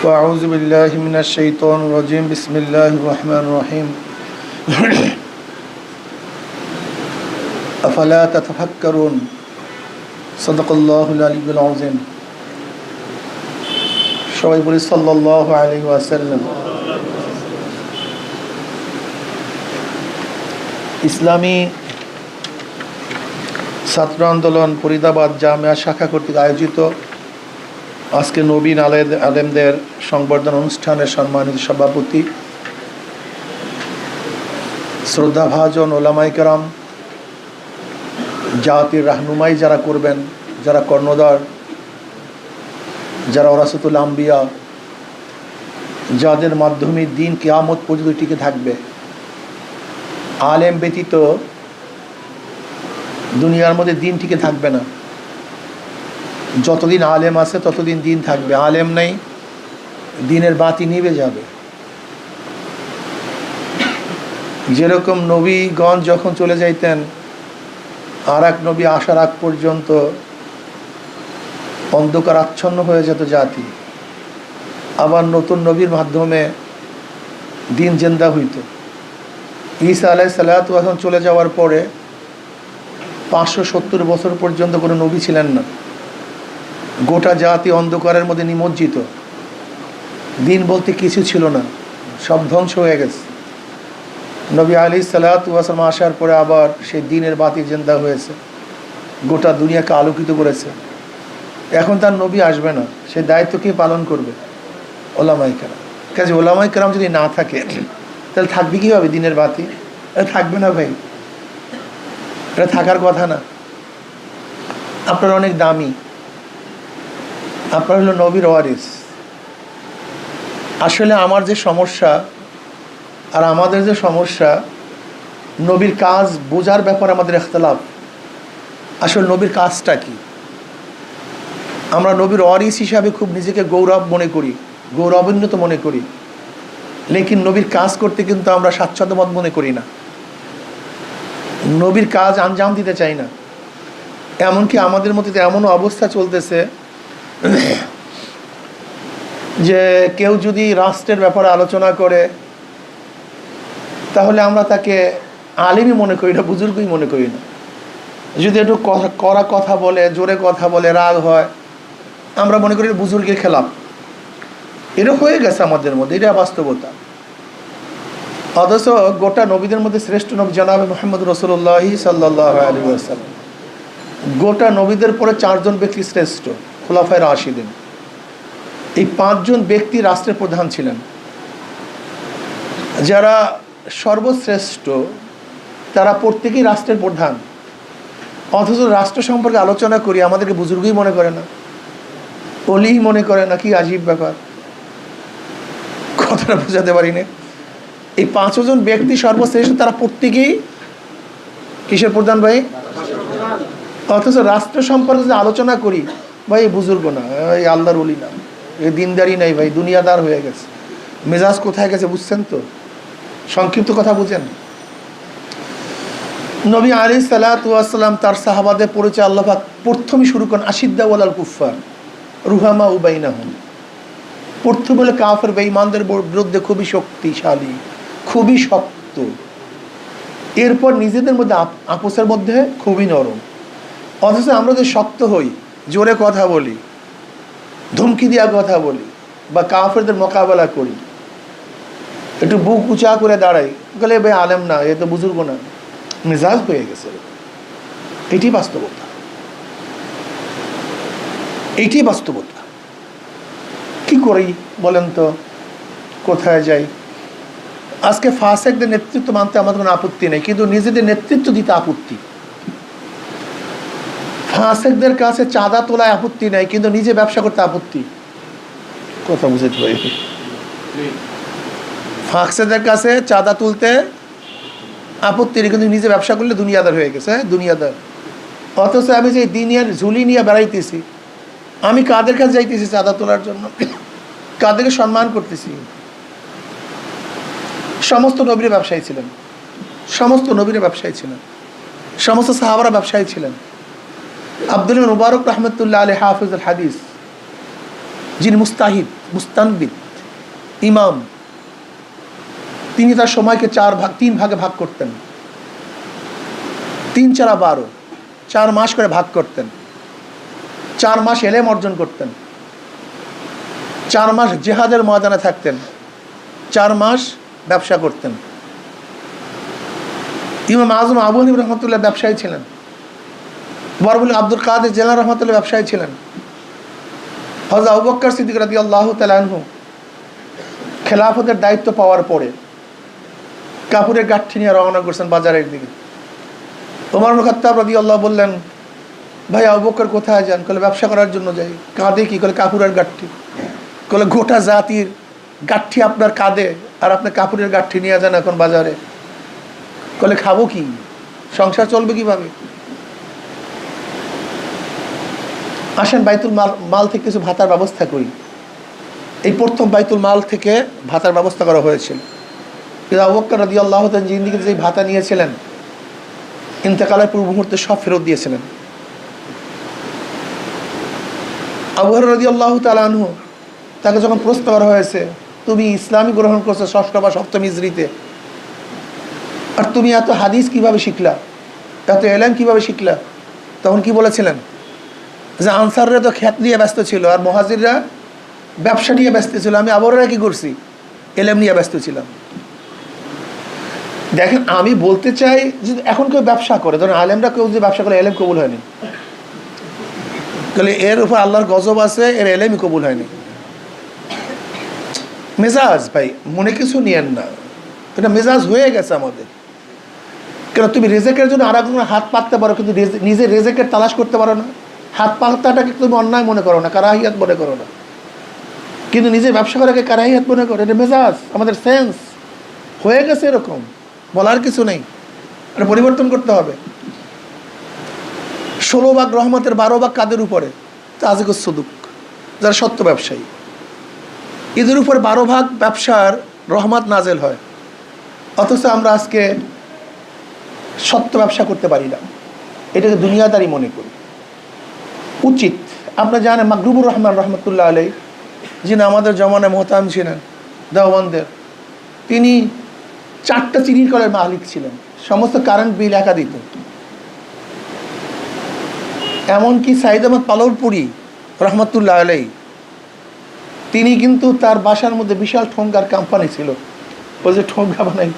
أعوذ بالله من الشيطان الرجيم بسم الله الرحمن الرحيم أفلا تتفكرون صدق الله العلي العظيم সবাই বলি সাল্লাল্লাহু আলাইহি ওয়াসাল্লাম। ইসলামী ছাত্র আন্দোলন ফরিদাবাদ জামিয়া শাখা কর্তৃক আয়োজিত আজকে নবীন আলেমদের সংবর্ধনা অনুষ্ঠানের সম্মানিত সভাপতি, শ্রদ্ধাভাজন ওলামায়ে কেরাম, জাতির রাহনুমাই যারা করবেন, যারা কর্ণধার, যারা ওরাসাতুল আম্বিয়া, যাদের মাধ্যমে দিন কিয়ামত পর্যন্ত টিকে থাকবে। আলেম ব্যতীত দুনিয়ার মধ্যে দিন টিকে থাকবে না। যতদিন আলেম আছে ততদিন দিন থাকবে, আলেম নেই দিনের বাতি নিভে যাবে। যেরকম নবীগণ যখন চলে যাইতেন আর এক নবী আসার আগ পর্যন্ত অন্ধকার আচ্ছন্ন হয়ে যেত জাতি, আবার নতুন নবীর মাধ্যমে দিন জিন্দা হইত। ঈসা আলাইহিস সালাতু ওয়াস সালাম চলে যাওয়ার পরে 570 বছর পর্যন্ত কোনো নবী ছিলেন না। গোটা জাতি অন্ধকারের মধ্যে নিমজ্জিত, দিন বলতে কিছু ছিল না, সব ধ্বংস হয়ে গেছে। নবী আলাইহিস সালাতু ওয়াস সালাম আসার পরে আবার সেই দিনের বাতি জিন্দা হয়েছে, গোটা দুনিয়াকে আলোকিত করেছে। এখন তার নবী আসবে না, সেই দায়িত্ব কে পালন করবে? ওলামায়ে কেরাম। কাজে ওলামায়ে কেরাম যদি না থাকে তাহলে থাকবে কীভাবে দিনের বাতি? এটা থাকবে না ভাই, এটা থাকার কথা না। আপনারা অনেক দামি, আপনারা হলো নবীর ওয়ারিস। আসলে আমার যে সমস্যা আর আমাদের যে সমস্যা, নবীর কাজ বোঝার ব্যাপারে আমাদের ইখতিলাফ। আসলে নবীর কাজটা কি? আমরা নবীর ওয়ারিস হিসাবে খুব নিজেকে গৌরব মনে করি, গৌরবান্বিত মনে করি, লেকিন নবীর কাজ করতে কিন্তু আমরা স্বাচ্ছন্দ্যবোধ মনে করি না, নবীর কাজ আঞ্জাম দিতে চাই না। এমনকি আমাদের মধ্যে এমনও অবস্থা চলতেছে যে কেউ যদি রাষ্ট্রের ব্যাপারে আলোচনা করে তাহলে আমরা তাকে আলিমই মনে করি না, বুজুর্গই মনে করি না। যদি একটু কড়া কথা বলে, জোরে কথা বলে, রাগ হয়, আমরা মনে করি বুজুর্গের খেলাফ। এটা হয়ে গেছে আমাদের মধ্যে, এটা বাস্তবতা। অথচ গোটা নবীদের মধ্যে শ্রেষ্ঠ নবী জনাবে মুহাম্মদ রাসূলুল্লাহ সাল্লাল্লাহু আলাইহি ওয়াসাল্লাম। গোটা নবীদের পরে 4 জন ব্যক্তি শ্রেষ্ঠ, খুলাফায়ে রাশিদিন। এই 5 জন ব্যক্তি রাষ্ট্রের প্রধান ছিলেন। যারা সর্বশ্রেষ্ঠ তারা প্রত্যেকেই রাষ্ট্রের প্রধান, অথচ রাষ্ট্র সম্পর্কে আলোচনা করি আমাদেরকে বুজুর্গই মনে করে না, অলিই মনে করে না। কি আজীব ব্যাপার, কথাটা বোঝাতে পারি না। এই 5 জন ব্যক্তি সর্বশ্রেষ্ঠ, তারা প্রত্যেকেই কিসের প্রধান ভাই? অথচ রাষ্ট্র সম্পর্কে যদি আলোচনা করি, ভাই এই বুজুর্গ না, এই আল্লাহর ওলি না, এই দিনদারি নাই ভাই, দুনিয়াদার হয়ে গেছে। মেজাজ কোথায় গেছে বুঝছেন তো? সংক্ষিপ্ত কথা বুঝেন। নবী আলাইহিস সালাতু ওয়াস সালাম তার সাহাবাদের পরিচয় আল্লাহ পাক প্রথমেই শুরু করেন আশিদ্দা ওয়ালাল কুফার রুহামা উবাইনাহুম। প্রথম বলে কাফের বেঈমানদের বিরুদ্ধে খুবই শক্তিশালী, খুবই শক্ত। এরপর নিজেদের মধ্যে আপোসের মধ্যে খুবই নরম। অথচ আমরা যে শক্ত হই, জোরে কথা বলি, ধমকি দেওয়া কথা বলি, বা কাফেরদের মোকাবেলা করি, একটু বুক উঁচা করে দাঁড়াই, গেলে ভাই আলেম না, এ তো বুজুর্গ না, মেজাজ হয়ে গেছে। এটি বাস্তবতা, এইটি বাস্তবতা। কি করি বলেন তো, কোথায় যাই? আজকে ফাসেকদের নেতৃত্ব মানতে আমাদের কোনো আপত্তি নেই, কিন্তু নিজেদের নেতৃত্ব দিতে আপত্তি। ফাসেকদের কাছে চাঁদা তোলায় আপত্তি নেই, কিন্তু নিজে ব্যবসা করতে আপত্তি। কথা বুঝতে পারি? ফাসেকদের কাছে চাঁদা তুলতে আপত্তি নেই, কিন্তু নিজে ব্যবসা করলে দুনিয়াদার হয়ে গেছে। দুনিয়াদার। অথচ আমি যে দিনের ঝুলি নিয়ে বেড়াইতেছি, আমি কাদের কাছে যাইতেছি চাঁদা তোলার জন্য? কাদেরকে সম্মান করতেছি? সমস্ত নবীর ব্যবসায়ী ছিলেন, সমস্ত নবীর ব্যবসায়ী ছিলেন, সমস্ত সাহাবারা ব্যবসায়ী ছিলেন। আব্দুল মুবারক রহমতুল্লাহ আলাইহি হাফিজুল হাদিস, যিনি মুস্তাহিদ, মুস্তানবিদ ইমাম, তিনি তার সময়কে 3 ভাগে ভাগ করতেন। 3 4 12, 4 মাস করে ভাগ করতেন। 4 মাস এলেম অর্জন করতেন, 4 মাস জিহাদের ময়দানে থাকতেন, 4 মাস ব্যবসা করতেন। ইমাম আজম আবু হানিফা রহমতুল্লাহ ব্যবসায়ী ছিলেন। বরবলি আব্দুল কাদের জিলানী রহমতুল্লাহ ব্যবসায়ী ছিলেন। হযরত আবু বকর সিদ্দিক রাদিয়াল্লাহু তাআলা আনহু খেলাফতের দায়িত্ব পাওয়ার পরে কাপড়ের গাঁঠি নিয়ে রওনা করছেন বাজারের দিকে। ওমর ইবনে খাত্তাব রাদিয়াল্লাহু বললেন, ভাই আবু বকর কোথায় যান? বলে ব্যবসা করার জন্য যাই। কাঁধে কি? বলে কাপড়ের গাঁঠি। বলে গোটা জাতির গাঁঠি আপনার কাঁধে, আর আপনি কাপড়ের গাঁঠি নিয়ে যান এখন বাজারে। বলে খাবো কি? সংসার চলবে কিভাবে? আসেন বাইতুল মাল থেকে কিছু ভাতার ব্যবস্থা করি। এই প্রথম বাইতুল মাল থেকে ভাতার ব্যবস্থা করা হয়েছিল। কিন্তু আবু বকর রাদিয়াল্লাহু তাআলা জিন্দেগিতে যে ভাতা নিয়েছিলেন, ইন্তেকালের পূর্ব মুহূর্তে সব ফেরত দিয়েছিলেন। আবু হুরায়রা রাদিয়াল্লাহু তাআলা আনহু, তাকে যখন প্রশ্ন করা হয়েছে, তুমি ইসলামী গ্রহণ করছো 6ষ্ঠ বা 7ম হিজরিতে, আর তুমি এত হাদিস কিভাবে শিখলা, এত এলেম কিভাবে শিখলা? তখন কি বলেছিলেন? যে আনসাররা তো খেত নিয়ে ব্যস্ত ছিল, আর মুহাজিররা ব্যবসা নিয়ে ব্যস্ত ছিল, আমি আবু হুরায়রা কি করছি? এলেম নিয়ে ব্যস্ত ছিলাম। দেখেন, আমি বলতে চাই যে এখন কেউ ব্যবসা করে, ধরেন আলেমরা কেউ যে ব্যবসা করে, এলেম কবুল হয়নি, তাহলে এর উপর আল্লাহর গজব আছে, এর এলেমই কবুল হয়নি। মেজাজ ভাই, মনে কিছু নিয়েন না, এটা মেজাজ হয়ে গেছে আমাদের। কেন তুমি রেজেকের জন্য আর একজনের হাত পাততে পারো, কিন্তু নিজের রেজেকের তালাশ করতে পারো না। হাত পাতাটাকে তুমি অন্যায় মনে করো না, কারাহিয়াত মনে করো না, কিন্তু নিজের ব্যবসা করাকে কারাহিয়াত মনে করো। এটা মেজাজ, আমাদের সেন্স হয়ে গেছে এরকম, বলার কিছু নেই, এটা পরিবর্তন করতে হবে। 16 ভাগ রহমতের 12 ভাগ কাদের উপরে? তাজিকুস সুদুক, যারা সত্য ব্যবসায়ী, এদের উপর 12 ভাগ ব্যবসার রহমত নাজেল হয়। অথচ আমরা আজকে সত্য ব্যবসা করতে পারি না, এটাকে দুনিয়াদারি মনে করি। উচিত, আপনারা জানেন মাগরুবুর রহমান রহমতুল্লাহ আলাইহি, যিনি আমাদের জমানায় মোহতাম ছিলেন দেওবন্দের, তিনি 4টা চিনির কলের মালিক ছিলেন, সমস্ত কারেন্ট বিল একা দিত। এমনকি সাইদ আহমদ পালরপুরি রহমতুল্লাহ আলাইহি, তিনি কিন্তু তার বাসার মধ্যে বিশাল ঠোঙ্গার কোম্পানি ছিল, ওই যে ঠোঙ্গা বানাই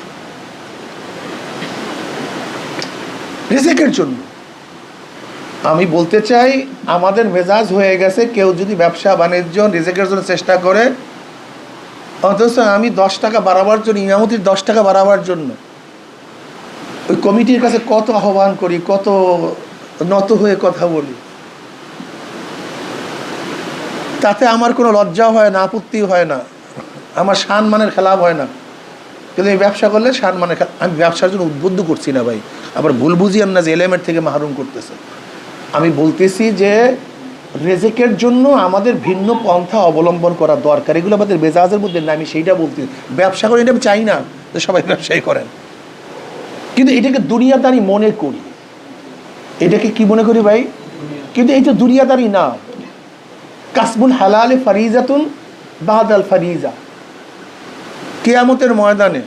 রিজিকের জন্য। আমি বলতে চাই, আমাদের মেজাজ হয়ে গেছে, কেউ যদি ব্যবসা বাণিজ্য রিজিকের জন্য চেষ্টা করে, অথচ আমি 10 টাকা বাড়াবার জন্য, ইমামতির 10 টাকা বাড়াবার জন্য ওই কমিটির কাছে কত আহ্বান করি, কত নত হয়ে কথা বলি, তাতে আমার কোনো লজ্জাও হয় না, আপত্তিও হয় না, আমার সম্মানের খেলাফ হয় না। কিন্তু এই ব্যবসা করলে সম্মানের, আমি ব্যবসার জন্য উদ্বুদ্ধ করছি না ভাই, আবার ভুল বুঝিয়েন না যে এলেমের থেকে মাহরুম করতেছে। আমি বলতেছি যে রেজেকের জন্য আমাদের ভিন্ন পন্থা অবলম্বন করা দরকার, এগুলো আমাদের মেজাজের মধ্যে না, আমি সেইটা বলতে। ব্যবসা করে এটা আমি চাই না যে সবাই ব্যবসায়ী করেন, কিন্তু এটাকে দুনিয়াদারি মনে করি। এটাকে কি মনে করি ভাই? কিন্তু এইটা দুনিয়াদারি না। কাসবুল হালালে ফারিজাতুন বাদাল ফারিজা। কিয়ামতের ময়দানে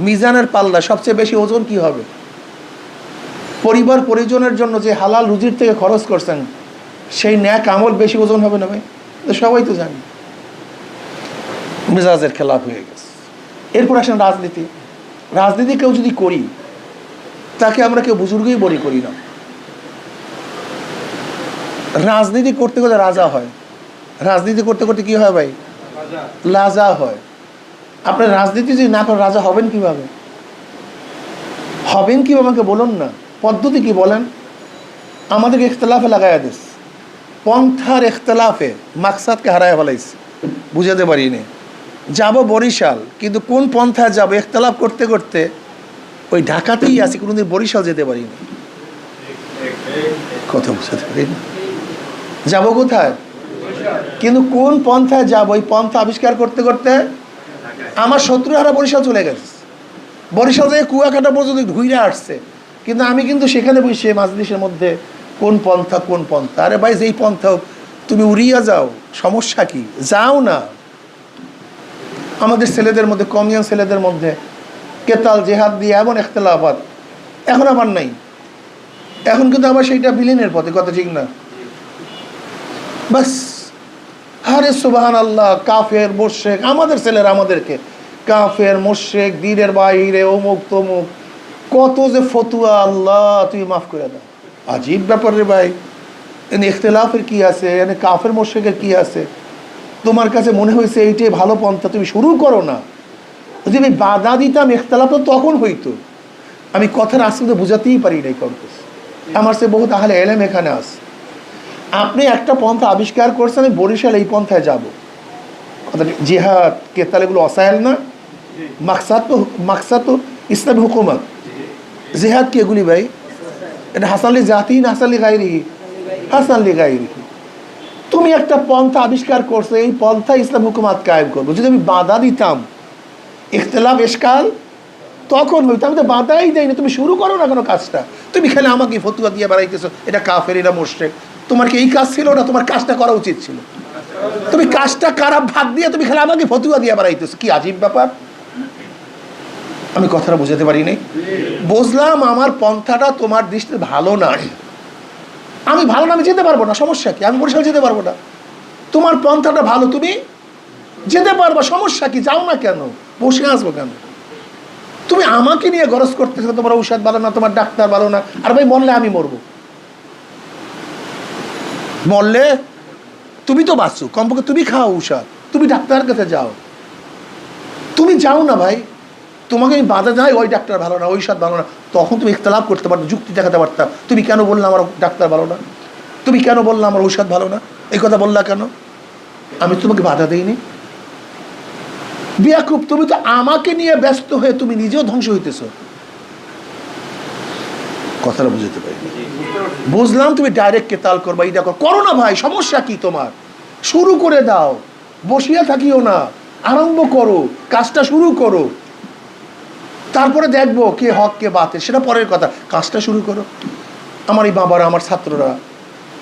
মিজানের পাল্লা সবচেয়ে বেশি ওজন কি হবে? পরিবার পরিজনের জন্য যে হালাল রুজির থেকে খরচ করছেন, সেই ন্যাক আমল বেশি ওজন হবে না ভাই? সবাই তো জানি। মেজাজের খেলাফ হয়ে গেছে। এরপর আসেন রাজনীতি। রাজনীতি কেউ যদি করি, তাকে আমরা কেউ বুজুর্গই বলি করি না। রাজনীতি করতে গেলে রাজা হয়, রাজনীতি করতে করতে কি হয় ভাই? লাজা হয়। আপনার রাজনীতি যদি না করেন, রাজা হবেন কিভাবে? হবেন কি আমাকে বলুন না, পদ্ধতি কি বলেন? আমাদেরকে ইখতলাফে লাগাইয়া দিস, পন্থার ইখতলাফে মাকসাদকে হারায় ফেলাইছে, বুঝাতে পারিনি। যাব বরিশাল, কিন্তু কোন পন্থায় যাব ইখতলাফ করতে করতে ওই ঢাকাতেই আছি, কোনোদিন বরিশাল যেতে পারিনি। কথা বুঝাতে পারিনি, যাব কোথায়, কিন্তু কোন পন্থায় যাব, ওই পন্থা আবিষ্কার করতে করতে আমার শত্রুহারা বরিশাল চলে গেছে। বরিশাল থেকে কুয়াকাটা পর্যন্ত ঘুরে আসছে, কিন্তু আমি কিন্তু সেখানে বসে মাজলিসের মধ্যে কোন পন্থা কোন পন্থা। আরে ভাই, যেই পন্থা তুমি উড়িয়া যাও, সমস্যা কি? যাও না, আমাদের ছেলেদের মধ্যে, কমিয়ান ছেলেদের মধ্যে কেতাল জেহাদ দিয়ে এমন ইখতিলাফাত, এখন আবার নাই, এখন কিন্তু আবার সেইটা বিলীনের পথে, কথা ঠিক না? বাস, আরে সুবহানাল্লাহ, কাফের মুশরিক, আমাদের ছেলেরা আমাদেরকে কাফের মুশরিক, দ্বীনের বাইরে, অমুক তমুক, কত যে ফতুয়া, আল্লাহ তুই মাফ করে দাও। আজীব ব্যাপার রে ভাই, এনে ইখতিলাফের কি আছে, এনে কাফের মুশরিকের কি আছে? তোমার কাছে মনে হয়েছে এইটাই ভালো পন্থা, তুমি শুরু করো না। যদি আমি বাধা দিতাম ইখতিলাফ তো তখন হইতো। আমি কথার আসলে বোঝাতেই পারি নাই করতেছ। আমার সে বহুত আহলে এলেম এখানে আছে, আপনি একটা পন্থা আবিষ্কার করছেন, আমি বরিশাল এই পন্থায় যাব, জিহাদ কেতাল এগুলো অসাইল না? মাকসাদ তো ইসলামী হুকুমত। জিহাদ কি এগুলি ভাই? এটা হাসানলি জাতি না হাসানলি গায়রি? হাসানলি গায়রি। তুমি একটা পন্থা আবিষ্কার করছো, এই পন্থা ইসলাম হুকুমাত কায়েম করবো। যদি আমি বাধা দিতাম ইখতিলাফ এশকাল তখন হইতো, আমি তো বাধাই দেয়নি। তুমি শুরু করো না কোনো কাজটা, তুমি খেলে আমাকে ফতুয়া দিয়ে বেড়াইতেছো, এটা কাফের, এটা মুশরিক। তোমার কি এই কাজ ছিল না? তোমার কাজটা করা উচিত ছিল। তুমি কাজটা খারাপ ভাগ দিয়ে তুমি খেলে আমাকে ফতুয়া দিয়ে বেড়াইতেছো, কি আজীব ব্যাপার। আমি কথাটা বুঝাতে পারি নাই? বুঝলাম আমার পন্থাটা তোমার দৃষ্টিতে ভালো না, আমি ভালো না, আমি যেতে পারবো না, সমস্যা কি? আমি বরিশাল যেতে পারবো না। তোমার পন্থাটা ভালো, তুমি যেতে পারবা, সমস্যা কি? যাও না কেন, বসে আসবো কেন? তুমি আমাকে নিয়ে গরজ করতেছো, তোমার ঔষধ ভালো না, তোমার ডাক্তার ভালো না। আর ভাই মরলে আমি মরবো, মরলে তুমি তো বাঁচো, কমপক্ষে তুমি খাও ঔষধ, তুমি ডাক্তারের কাছে যাও। তুমি যাও না ভাই, তোমাকে আমি বাধা যাই, ওই ডাক্তার ভালো না, ঔষধ ভালো না, তখন তুমি ইখতিলাফ করতে পারতো, যুক্তি দেখাতে পারতাম। তুমি কেন বললে আমার ডাক্তার ভালো না? তুমি কেন বললে আমার ঔষধ ভালো না? এই কথা বললা কেন? আমি তোমাকে বাধা দিইনি। বিয়াকুব, তুমি তো আমাকে নিয়ে ব্যস্ত হয়ে তুমি নিজেও ধ্বংস হইতেছ। কথাটা বুঝতে পারি, বুঝলাম তুমি ডাইরেক্ট কেতাল করবা, এইটা করো না ভাই, সমস্যা কি তোমার? শুরু করে দাও, বসিয়া থাকিও না, আরম্ভ করো, কাজটা শুরু করো, তারপরে দেখবো কে হক কে বাতিল, সেটা পরের কথা। কাজটা শুরু করো। আমার এই বাবারা, আমার ছাত্ররা,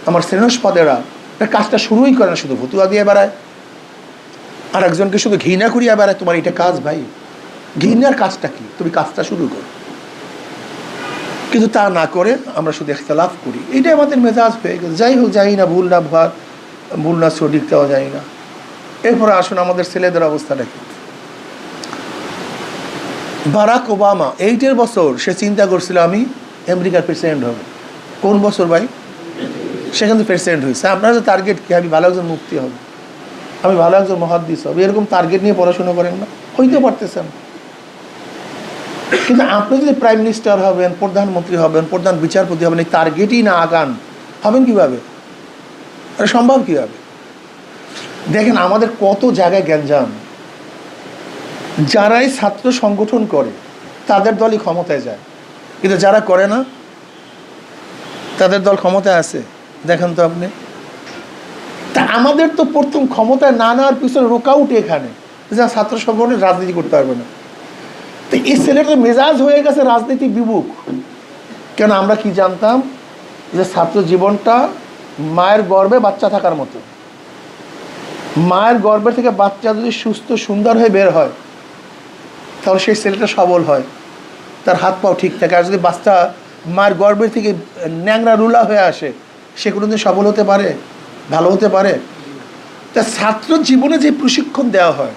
আমার শ্রেণস্পদেরা কাজটা শুরুই করে না, শুধু ফতুয়া দিয়ে বেড়ায়, আর একজনকে শুধু ঘৃণা করিয়া বেড়ায়। তোমার এটা কাজ ভাই, ঘৃণার কাজটা কি? তুমি কাজটা শুরু করো। কিন্তু তা না করে আমরা শুধু ইখতিলাফ করি, এইটাই আমাদের মেজাজ হয়ে গেছে। যাই হোক, যাই না, ভুল না ভুল না সঠিক দেওয়া যায় না। এরপরে আসুন আমাদের ছেলেদের অবস্থাটা কি। বারাক ওবামা 8 বছর সে চিন্তা করছিল আমি আমেরিকার প্রেসিডেন্ট হব। কোন বছর ভাই? সে কিন্তু প্রেসিডেন্ট হয়েছে। আপনার যে টার্গেট কি? আমি ভালো একজন মুফতি হব, আমি ভালো একজন মুহাদ্দিস হব, এরকম টার্গেট নিয়ে পড়াশোনা করেন না, হইতে পারতেছেন। কিন্তু আপনি যদি প্রাইম মিনিস্টার হবেন, প্রধানমন্ত্রী হবেন, প্রধান বিচারপতি হবেন, এই টার্গেটই না আগান, হবেন কিভাবে? এটা সম্ভব কিভাবে? দেখেন আমাদের কত জায়গায় গ্যাঞ্জাম। যারাই ছাত্র সংগঠন করে তাদের দলই ক্ষমতায় যায়, কিন্তু যারা করে না তাদের দল ক্ষমতায় আছে। দেখেন তো আপনি। তা আমাদের তো প্রথম ক্ষমতায় না নেওয়ার পিছনে রোকাউট এখানে, যা ছাত্র সংগঠনের রাজনীতি করতে পারবে না। তো এই ছেলেটা মেজাজ হয়ে গেছে রাজনীতি বিমুখ। কেন? আমরা কি জানতাম যে ছাত্র জীবনটা মায়ের গর্ভে বাচ্চা থাকার মতো। মায়ের গর্ভে থেকে বাচ্চা যদি সুস্থ সুন্দর হয়ে বের হয় তাহলে সেই ছেলেটা সবল হয়, তার হাত পাও ঠিক থাকে। আর যদি বাচ্চা মায়ের গর্ভের থেকে ন্যাংরা রুলা হয়ে আসে, সে কোনোদিন সবল হতে পারে, ভালো হতে পারে? তা ছাত্র জীবনে যে প্রশিক্ষণ দেওয়া হয়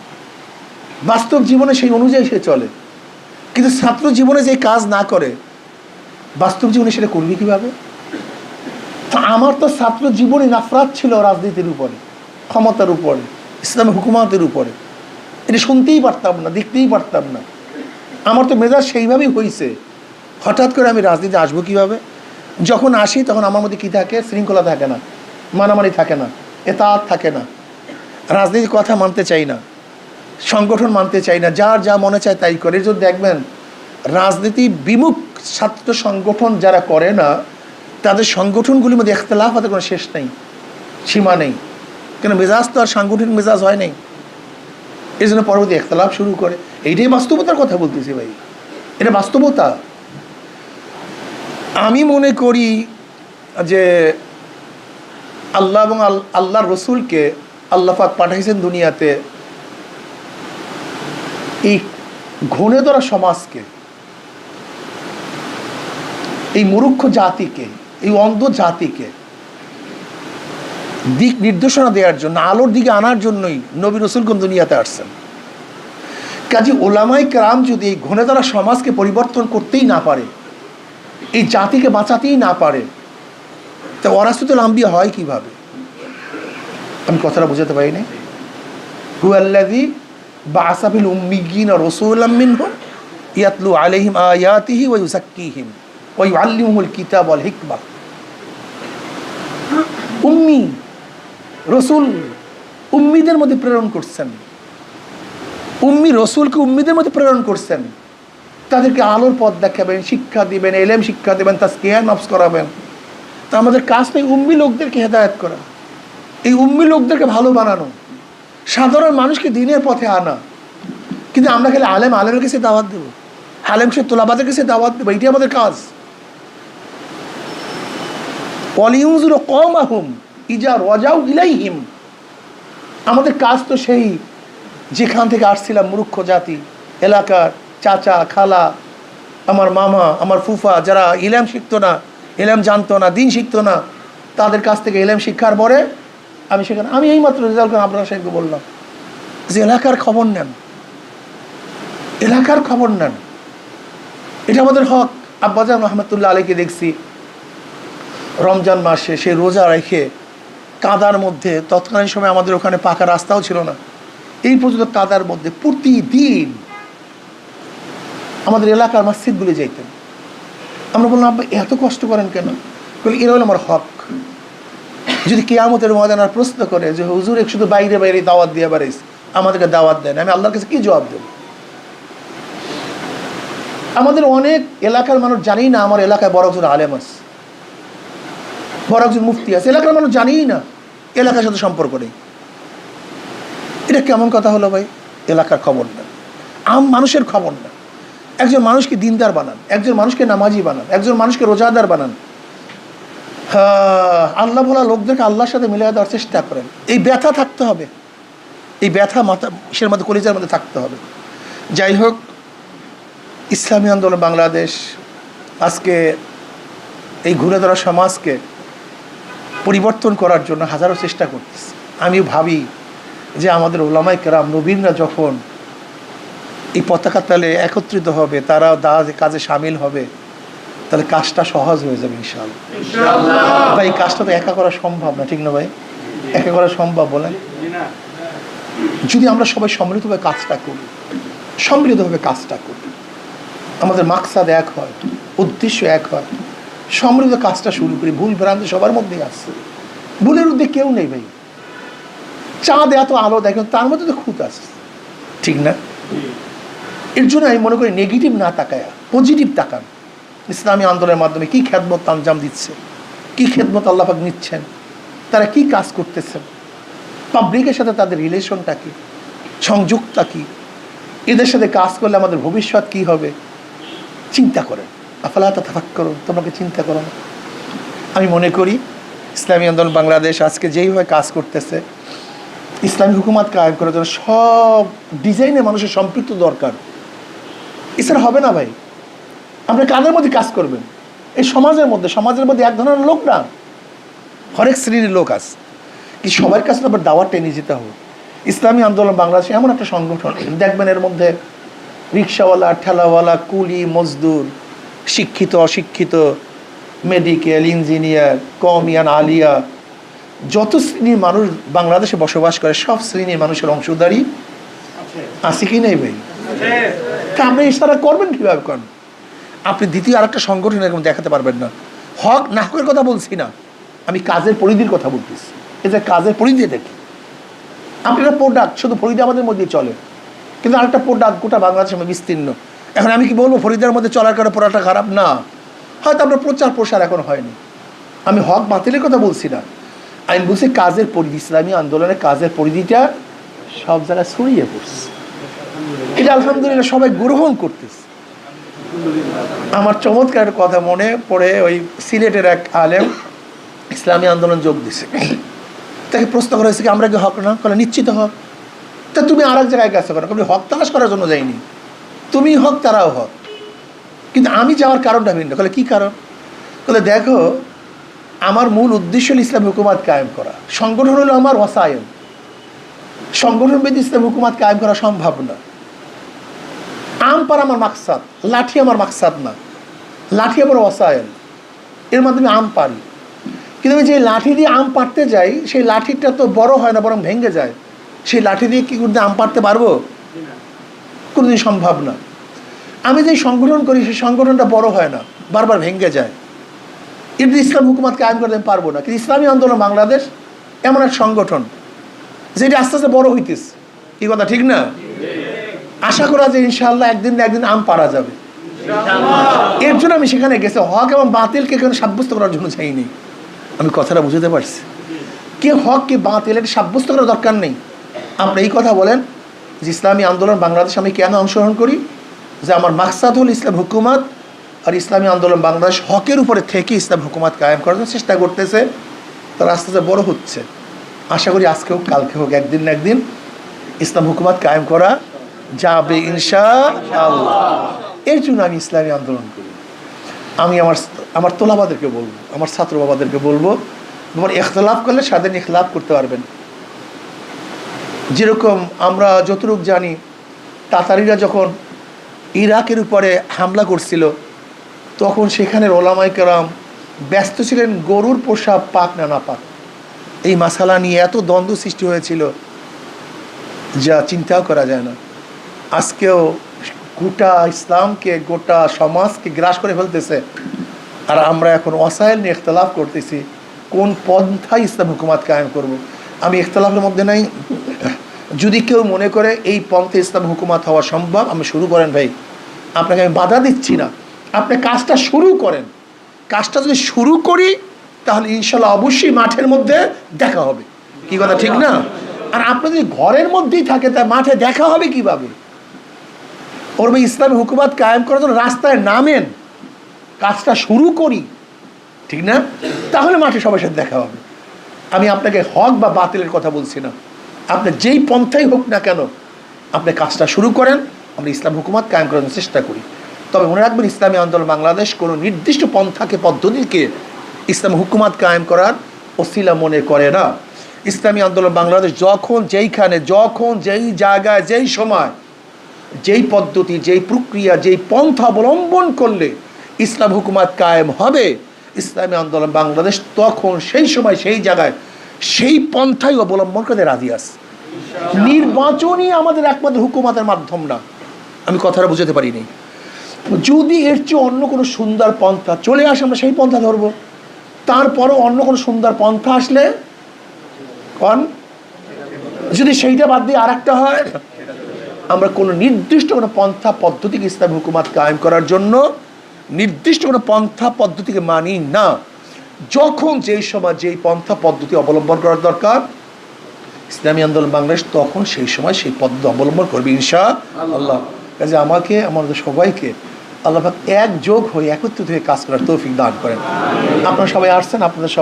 বাস্তব জীবনে সেই অনুযায়ী সে চলে। কিন্তু ছাত্র জীবনে যে কাজ না করে বাস্তব জীবনে সেটা করবি কীভাবে? তা আমার তো ছাত্র জীবনে নাফরাত ছিল রাজনীতির উপরে, ক্ষমতার উপরে, ইসলামী হুকুমাতের উপরে। এটা শুনতেই পারতাম না, দেখতেই পারতাম না। আমার তো মেজাজ সেইভাবেই হয়েছে। হঠাৎ করে আমি রাজনীতি আসবো কীভাবে? যখন আসি তখন আমার মধ্যে কী থাকে? শৃঙ্খলা থাকে না, মানামানি থাকে না, এতাত থাকে না, রাজনীতির কথা মানতে চাই না, সংগঠন মানতে চাই না, যার যা মনে চায় তাই করে। যদি দেখবেন রাজনীতি বিমুখ ছাত্র সংগঠন যারা করে না তাদের সংগঠনগুলির মধ্যে ইখতিলাফ হতে কোনো শেষ নেই, সীমা নেই। কেন? মেজাজ তো আর সাংগঠনিক মেজাজ হয় নাই, এই জন্য পরবর্তী ইখতিলাফ শুরু করে। এইটাই বাস্তবতার কথা বলতেছি ভাই, এটা বাস্তবতা। আমি মনে করি যে আল্লাহ এবং আল্লাহর রসুলকে আল্লাহ পাক পাঠাইছেন দুনিয়াতে এই ঘনে ধরা সমাজকে, এই মূর্খ জাতিকে, এই অন্ধ জাতিকে দিক নির্দেশনা দেওয়ার জন্য, আলোর দিকে আনার জন্যই নবী রাসূলগণ দুনিয়াতে আসছেন। কাজী ওলামায়ে কেরাম যদি এই ঘনে ধরা সমাজকে পরিবর্তন করতেই না পারে, এই জাতিকে বাঁচাতেই না পারে, তা ওয়ারাসাতুল আম্বিয়া হয় কিভাবে? আমি কথাটা বুঝাতে পারি না। হুয়াল্লাযী বা'আসা ফিল উম্মিয়্যিনা রাসূলাম মিনহুম ইয়াতলু আলাইহিম আয়াতিহি ওয়া ইউযাক্কিহিম ওয়া ইউআল্লিমুহুল কিতাব ওয়াল হিকমা। উম্মি রসুল উম্মিদের মধ্যে প্রেরণ করছেন, উম্মি রসুলকে উম্মিদের মধ্যে প্রেরণ করছেন, তাদেরকে আলোর পথ দেখাবেন, শিক্ষা দিবেন, এলেম শিক্ষা দেবেন, তাজকিয়া নফস করাবেন। তা আমাদের কাজ নেই উম্মি লোকদেরকে হেদায়েত করা, এই উম্মি লোকদেরকে ভালো বানানো, সাধারণ মানুষকে দিনের পথে আনা। কিন্তু আমরা খালি আলেমের কাছে দাওয়াত দেবো, আলেম সে তোলাবাদের কাছে দাওয়াত দেবো, এটি আমাদের কাজ। ওয়ালিউযিরু কওমাহুম ইজা রাজাউ ইলাইহিম। আমাদের কাজ তো সেই যেখান থেকে আসছিলাম, মূর্খ জাতি, এলাকার চাচা খালা, আমার মামা, আমার ফুফা, যারা ইলম শিখতো না, ইলম জানতো না, দিন শিখতো না, তাদের কাছ থেকে ইলম শিক্ষার পরে আমি সেখানে, আমি এইমাত্র রেজাল্ট করে আবরার সাহেবকে বললাম যে এলাকার খবর নেন, এলাকার খবর নেন, এটা আমাদের হক। আব্বাজান রহমতুল্লাহ আলাইকে দেখছি রমজান মাসে সে রোজা রেখে কাদার মধ্যে, তৎকালীন সময় আমাদের ওখানে পাকা রাস্তাও ছিল না, এই পর্যন্ত কাদার মধ্যে প্রতিদিন আমাদের এলাকার মসজিদগুলি যাইতেন। আমরা বললাম আব্বা এত কষ্ট করেন কেন? বলে এরা হলো আমার হক। যদি কিয়ামতের ময়দানে প্রশ্ন করে যে হুজুর এক শুধু বাইরে বাইরে দাওয়াত দিয়ে বেড়াইস, আমাদেরকে দাওয়াত দেন, আমি আল্লাহর কাছে কি জবাব দেব? আমাদের অনেক এলাকার মানুষ জানেই না আমার এলাকায় বড় একজন আলেম আছে, বড় একজন মুফতি আছে, এলাকার মানুষ জানেই না, এলাকার সাথে সম্পর্ক নেই। এটা কেমন কথা হলো ভাই? এলাকার খবর না, আম মানুষের খবর না। একজন মানুষকে দিনদার বানান, একজন মানুষকে নামাজি বানান, একজন মানুষকে রোজাদার বানান, হ্যাঁ আল্লাহ বলা লোকদেরকে আল্লাহর সাথে মিলিয়ে দেওয়ার চেষ্টা করেন। এই ব্যথা থাকতে হবে, এই ব্যথা মাথা ইসের মধ্যে, কলিজার মধ্যে থাকতে হবে। যাই হোক, ইসলামী আন্দোলন বাংলাদেশ আজকে এই ঘুরে ধরা সমাজকে পরিবর্তন করার জন্য হাজারো চেষ্টা করতেছে। আমি ভাবি যে আমাদের ওলামায়ে কেরাম নবীনরা যখন এই পতাকা তলে একত্রিত হবে, তারাও কাজে সামিল হবে, তাহলে কাজটা সহজ হয়ে যাবে ইনশাআল্লাহ। ভাই এই কাজটা তো একা করা সম্ভব না, ঠিক না ভাই? একা করা সম্ভব বলেন? যদি আমরা সবাই সম্মিলিতভাবে কাজটা করি, সম্মিলিতভাবে কাজটা করি, আমাদের মাকসাদ এক হয়, উদ্দেশ্য এক হয়, সম্মিলিত কাজটা শুরু করি। ভুল ভ্রান্তি সবার মধ্যেই আসছে, ভুলের উদ্যোগ কেউ নেই ভাই। চাঁদ এত আলো দেখেন, তার মধ্যে তো খুঁত আছে, ঠিক না? এর জন্য আমি মনে করি নেগেটিভ না তাকায় পজিটিভ তাকান। ইসলামী আন্দোলনের মাধ্যমে কী খেদমত আঞ্জাম দিচ্ছে, কী খেদমত আল্লাহ পাক নিচ্ছেন, তারা কি কাজ করতেছেন, পাবলিকের সাথে তাদের রিলেশনটা কী, সংযোগটা কী, এদের সাথে কাজ করলে আমাদের ভবিষ্যৎ কী হবে, চিন্তা করেন। আফালা তাতাফাক্কারুন, তোমরা কি চিন্তা করো না? আমি মনে করি ইসলামী আন্দোলন বাংলাদেশ আজকে যেইভাবে কাজ করতেছে, ইসলামী হুকুমাত কায়েম করার জন্য সব ডিজাইনে মানুষের সম্পৃক্ত দরকার। এছাড়া হবে না ভাই। আপনি কাদের মধ্যে কাজ করবেন? এই সমাজের মধ্যে এক ধরনের লোক না, হরেক শ্রেণীর লোক আছে, কি সবার কাছে আবার দাওয়াত টেনে যেতে হবে। ইসলামী আন্দোলন বাংলাদেশে এমন একটা সংগঠন, দেখবেন এর মধ্যে রিক্সাওয়ালা, ঠেলাওয়ালা, কুলি, মজদুর, শিক্ষিত অশিক্ষিত, মেডিকেল, ইঞ্জিনিয়ার, কমিয়ান, আলিয়া, যত শ্রেণীর মানুষ বাংলাদেশে বসবাস করে সব শ্রেণীর মানুষের অংশদারি আছে কি নেই ভাই? তা আপনি ইশারা করবেন কীভাবে? করেন আপনি দ্বিতীয় আরেকটা সংগঠন এরকম দেখাতে পারবেন না। হক না হকের কথা বলছি না, আমি কাজের পরিধির কথা বলতেছি। এই যে কাজের পরিধি দেখি, আপনি একটা প্রোডাক্ট, শুধু ফরিদে আমাদের মধ্যেই চলে, কিন্তু আরেকটা প্রোডাক্ট গোটা বাংলাদেশের মধ্যে বিস্তীর্ণ। এখন আমি কি বলবো ফরিদের মধ্যে চলার কারণে প্রোডাক্টটা খারাপ না? হয়তো আপনার প্রচার প্রসার এখন হয়নি। আমি হক বাতিলের কথা বলছি না, আমি বলছি কাজের পরিধি। ইসলামী আন্দোলনের কাজের পরিধিটা সব জায়গায় ছড়িয়ে পড়ছে, এটা আলহামদুলিল্লাহ সবাই গ্রহণ করতেছে। আমার চমৎকার কথা মনে পড়ে, ওই সিলেটের এক আলেম ইসলামী আন্দোলন যোগ দিছে, তাকে প্রশ্ন করা হয়েছে কি আমরা কি হক না? বলে নিশ্চিত হক। তা তুমি আর এক জায়গায় গেছো কেন? তুমি হক তালাশ করার জন্য যাইনি, তুমি হক তারাও হক, কিন্তু আমি যাওয়ার কারণটা ভিন্ন। বলে কী কারণ? বলে দেখো, আমার মূল উদ্দেশ্য হল ইসলাম হুকুমাত কায়েম করা, সংগঠন হলো আমার ওয়াসায়েল, সংগঠন ব্যতীত ইসলাম হুকুমাত কায়েম করা সম্ভব না। আম পারা আমার মাকসাদ, লাঠি আমার মাকসাদ না, লাঠি আমার ওয়াসায়েল, এর মাধ্যমে আম পারি। কিন্তু আমি যে লাঠি দিয়ে আম পাড়তে যাই, সেই লাঠিটা তো বড় হয় না, বরং ভেঙে যায়। সেই লাঠি দিয়ে কি করতে আম পাড়তে পারবো? কোনোদিন সম্ভব না। আমি যে সংগঠন করি, সেই সংগঠনটা বড় হয় না, বারবার ভেঙে যায়। কিন্তু ইসলাম হুকুমাত কায়েম করতে আমি পারবো না। কিন্তু ইসলামী আন্দোলন বাংলাদেশ এমন এক সংগঠন যেটা আস্তে আস্তে বড় হইতেছে। এই কথা ঠিক না? আশা করা যে ইনশাআল্লাহ একদিন না একদিন আম পারা যাবে। এর জন্য আমি সেখানে গেছি, হক এবং বাতিলকে এখানে সাব্যস্ত করার জন্য চাইনি। আমি কথাটা বুঝতে পারছি, কে হক কে বাতিল এটা সাব্যস্ত করার দরকার নেই। আপনি এই কথা বলেন যে ইসলামী আন্দোলন বাংলাদেশ আমি কেন অংশগ্রহণ করি, যে আমার মাকসাদ হল ইসলাম হুকুমাত, আর ইসলামী আন্দোলন বাংলাদেশ হকের উপরে থেকে ইসলাম হুকুমাত কায়েম করার জন্য চেষ্টা করতেছে। তার আস্তে আস্তে বড় হচ্ছে। আশা করি আজকে হোক কালকে হোক একদিন না একদিন ইসলাম হুকুমাত কায়েম করা যাবে ইনশাআল্লাহ। এর জন্য আমি ইসলামী আন্দোলন করি। আমি আমার তোলাবাদেরকে বলবো, আমার ছাত্র বাবাদেরকে বলবো, তোমার ইখতলাফ করলে স্বাধীন ইখতলাফ করতে পারবেন। যেরকম আমরা যতটুকু জানি, তাতারিরা যখন ইরাকের উপরে হামলা করছিল, তখন সেখানের ওলামায়ে কেরাম ব্যস্ত ছিলেন গরুর পোশাক পাক না না পাক, এই মাসালা নিয়ে এত দ্বন্দ্ব সৃষ্টি হয়েছিল যা চিন্তাও করা যায় না। আজকেও গোটা ইসলামকে, গোটা সমাজকে গ্রাস করে ফেলতেছে। আর আমরা এখন ওয়াসাইল নিয়ে ইখতলাফ করতেছি, কোন পন্থায় ইসলাম হুকুমাত কায়েম করব। আমি ইখতলাফের মধ্যে নাই। যদি কেউ মনে করে এই পন্থে ইসলাম হুকুমাত হওয়া সম্ভব, আমি শুরু করেন ভাই, আপনাকে আমি বাধা দিচ্ছি না, আপনি কাজটা শুরু করেন। কাজটা যদি শুরু করি তাহলে ইনশাল্লাহ অবশ্যই মাঠের মধ্যে দেখা হবে। কি কথা ঠিক না? আর আপনি যদি ঘরের মধ্যেই থাকে, তা মাঠে দেখা হবে কিভাবে? ওর ভাই ইসলামী হুকুমাত কায়েম করার জন্য রাস্তায় নামেন, কাজটা শুরু করি, ঠিক না? তাহলে মাঠে সবার সাথে দেখা হবে। আমি আপনাকে হক বা বাতিলের কথা বলছি না, আপনি যেই পন্থাই হোক না কেন, আপনি কাজটা শুরু করেন, আমরা ইসলাম হুকুমাত কায়েম করার চেষ্টা করি। তবে মনে রাখবেন, ইসলামী আন্দোলন বাংলাদেশ কোনো নির্দিষ্ট পন্থাকে, পদ্ধতিকে ইসলাম হুকুমাত কায়েম করার ওসিলা মনে করে না। ইসলামী আন্দোলন বাংলাদেশ যখন যেইখানে, যখন যেই জায়গায়, যেই সময়, যেই পদ্ধতি, যেই প্রক্রিয়া, যেই পন্থা অবলম্বন করলে ইসলাম হুকুমাত কায়েম হবে, ইসলামী আন্দোলন বাংলাদেশ তখন সেই সময় সেই জায়গায় সেই পন্থাই অবলম্বন করতে রাজি আছে। নির্বাচনই আমাদের একমাত্র হুকুমাতের মাধ্যম না। আমি কথাটা বুঝাতে পারিনি। যদি এর চেয়ে অন্য কোনো সুন্দর পন্থা চলে আসে, আমরা সেই পন্থা ধরবো। তারপরও অন্য কোনো সুন্দর পন্থা আসলে যদি সেইটা বাদ দিয়ে আর একটা হয়, আমরা কোনো নির্দিষ্ট কোনো পন্থা পদ্ধতিকে ইসলাম হুকুমাত কায়েম করার জন্য নির্দিষ্ট কোনো পন্থা পদ্ধতিকে মানি না। যখন যেই সময় যেই পন্থা পদ্ধতি অবলম্বন করার দরকার ইসলামী আন্দোলন বাংলাদেশ, তখন সেই সময় সেই পদ্ধতি অবলম্বন করবে ইনশাআল্লাহ। কাজে আমাকে, আমাদের সবাইকে আল্লাহ পাক একযোগ হয়ে, একত্রিত হয়ে কাজ করার তৌফিক দান করেন। আপনারা সবাই আসছেন, আপনাদের সবাই